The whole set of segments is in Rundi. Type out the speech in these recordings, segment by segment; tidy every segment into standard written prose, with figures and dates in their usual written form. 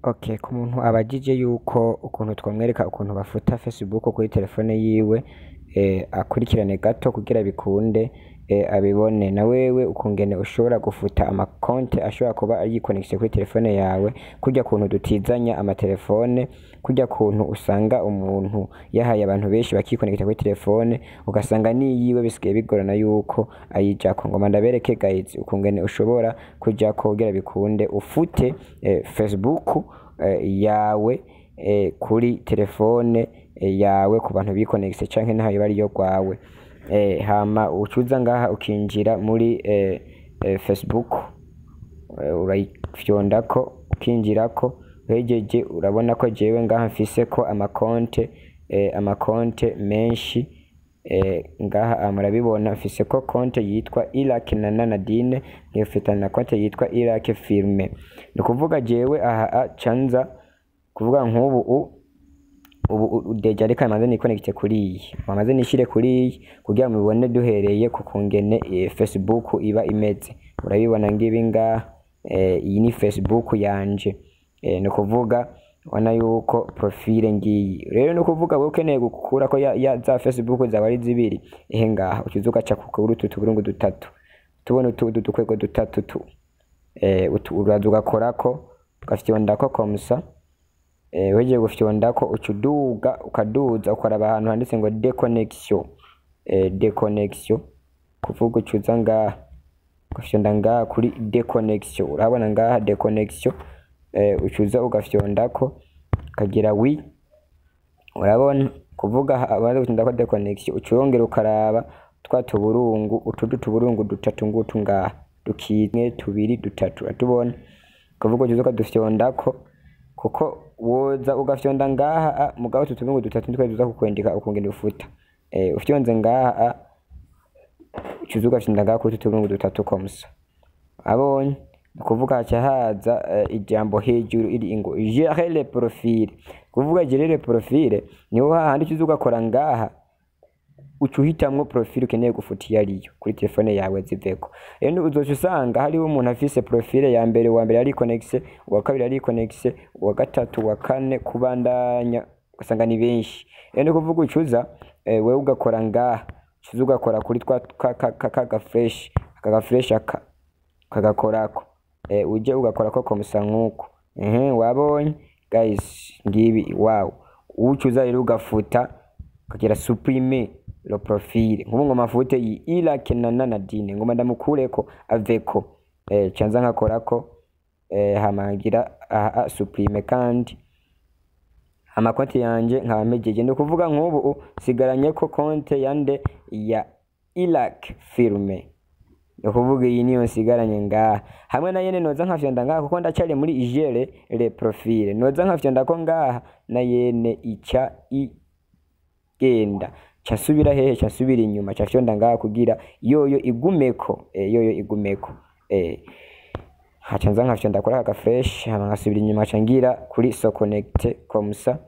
Okay, ku muntu abajije yuko ukuntu twamwereka ukuntu bafuta Facebook kuri telefone yiwe, akurikirane gato kugira bikunde abibone. Na wewe ukungene ushobora gufuta amakonte ashobora kuba yikonekise kuri telefone yawe, kurya kuntu dutizanya amatelefone, kurya kuntu usanga umuntu yahaye abantu benshi bakikonekita kuri telefone ugasanga niyiwe bisigaye bigorana yuko ayijako. Ngoma ndabereke guys ukungene ushobora kujako kugira bikunde ufute Facebook yawe kuri telefone yawe ku bantu bikonekise canke ntayo bari yo gwawe. Hama ucuza ngaha ukinjira muri Facebook, urayifyondako ukinjirako, uhejeje urabona ko jewe ngaha mfise ko amakonte menshi. Ngaha murabibona mfise ko konte yitwa Iraq na Nadine, nkifitana na konte yitwa Iraq Firme. Ni kuvuga jewe aha canza kuvuga nk'ubu deja reka manze nikonekite kuri iyi, manze nishire kuri iyi kugira mubone duhereye ku kungene Facebook iba imeze. Urabibona ngibi ngaha, iyi ni Facebook yanje. Ni kuvuga wana yuko profile ngiyi rero, ni kuvuga wowe ukeneye gukura ko ya za Facebook zawe ari zibiri, ngaha ukizuka ca kukuru tuburungu dutatu, tubona utu dukwego dutatu tu, uraza ugakorako ugafyondako komsa. Weje gufyondako ucuduga ukaduza ukaraba ahantu handitse ngo deconnection, kuvuga ucuza ngaha ugafyonda ngaha kuri deconnection. Urabona ngaha deconnection, ucuza ugafyondako kagira wi, urabona kuvuga abaze gutindako deconnection ucurongera ukaraba twa tuburungu, utudu tuburungu dutatu ngutu ngaha dukimwe tubiri dutatu, atubona kuvuga ucuza ukadufyondako, kuko woza ugafyonda ngaha mugabo tuturungu dutatu ndiko duza kukwendeka ukungene ufuta. Ufyonze ngaha ucuza ugafyonda ngaha kuri tuturungu dutatu komsa. Abonye kuvuga haca haza ijambo hejuru iri ngo gérer le profil. Kuvuga gérer le profil niho hahandi ucuza ugakora ngaha ucuhitamwo profile ukeneye gufuta yariyo kuri telefone yawe ziveko. Rero uzoca usanga hariho umuntu afise profile ya mbere, uwa mbere ari connecte, uwa kabiri ari connecte, uwa gatatu, uwa kane kubandanya ugasanga ni benshi. Rero ni kuvuga ucuza wewe ugakora ngaha, ucuza ugakora kuri twa fresh kagakorako, uje ugakorako komsa nkuko. Wabonye guys ngibi wow. Ucuza rero ugafuta kagira supprimer le profile, nkubu ngo mafute yi Iraq na Nadine ngoma ndamukureko aveko, canza nkakorako hamagira supprimer kandi amakonti yanje nkabamejeje. Ndi kuvuga nk'ubu sigaranye ko konte yande ya Iraq Firme, ni kuvuga iyi niyo sigaranye ngaha. Hamwe na yene noza nkafyonda ngaha kuko ndacari muri gérer le profile, noza nkafyonda ko ngaha na yene ica igenda casubira hehe, casubira inyuma, cafyonda ngaha kugira yoyo igumeko, hacanza nkafyonda kuri aka fresh, hama nkasubira inyuma cangira kuri so connecte komsa.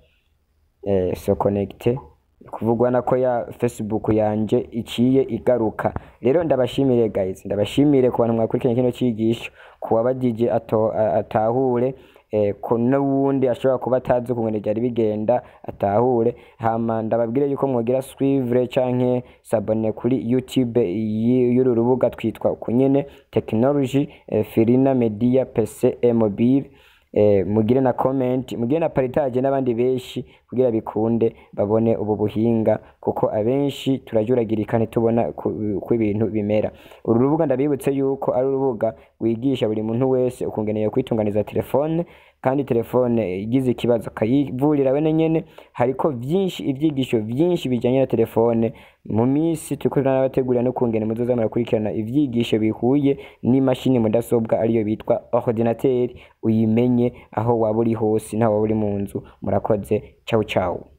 So connecte kuvugwa nako ya Facebook yanje iciye igaruka. Rero ndabashimire guys, ndabashimire ku bantu mwakurikiranye kino cigisho, kuwabajije atahure, ko n'uwundi ashobora kuba atazi ukungene byari bigenda atahure. Hama ndababwire yuko mwogira suivre canke s'abonner kuri YouTube y'uru rubuga twitwa kunyene Technology Firina Media PC et Mobile. Mugire na comment, mugire na partage n'abandi benshi kugira bikunde babone ubu buhinga, kuko abenshi turajuragirikane tubona ku ibintu bimera. Uru rubuga ndabibutse yuko ari urubuga wigisha buri muntu wese ukungeneye kwitunganiza telefone, kandi telefone igize ikibazo kayivurira we nyene. Hariko vyinshi ivyigisho vyinshi bijanye na telefone. Mu misi turiko nabategurira no kungene muzoza murakurikirana ivyigisho bihuye n'imashini mudasobwa ariyo bitwa ordinateur, uyimenye aho waba uri hose, ntaho waba uri mu nzu. Murakoze, ciao ciao.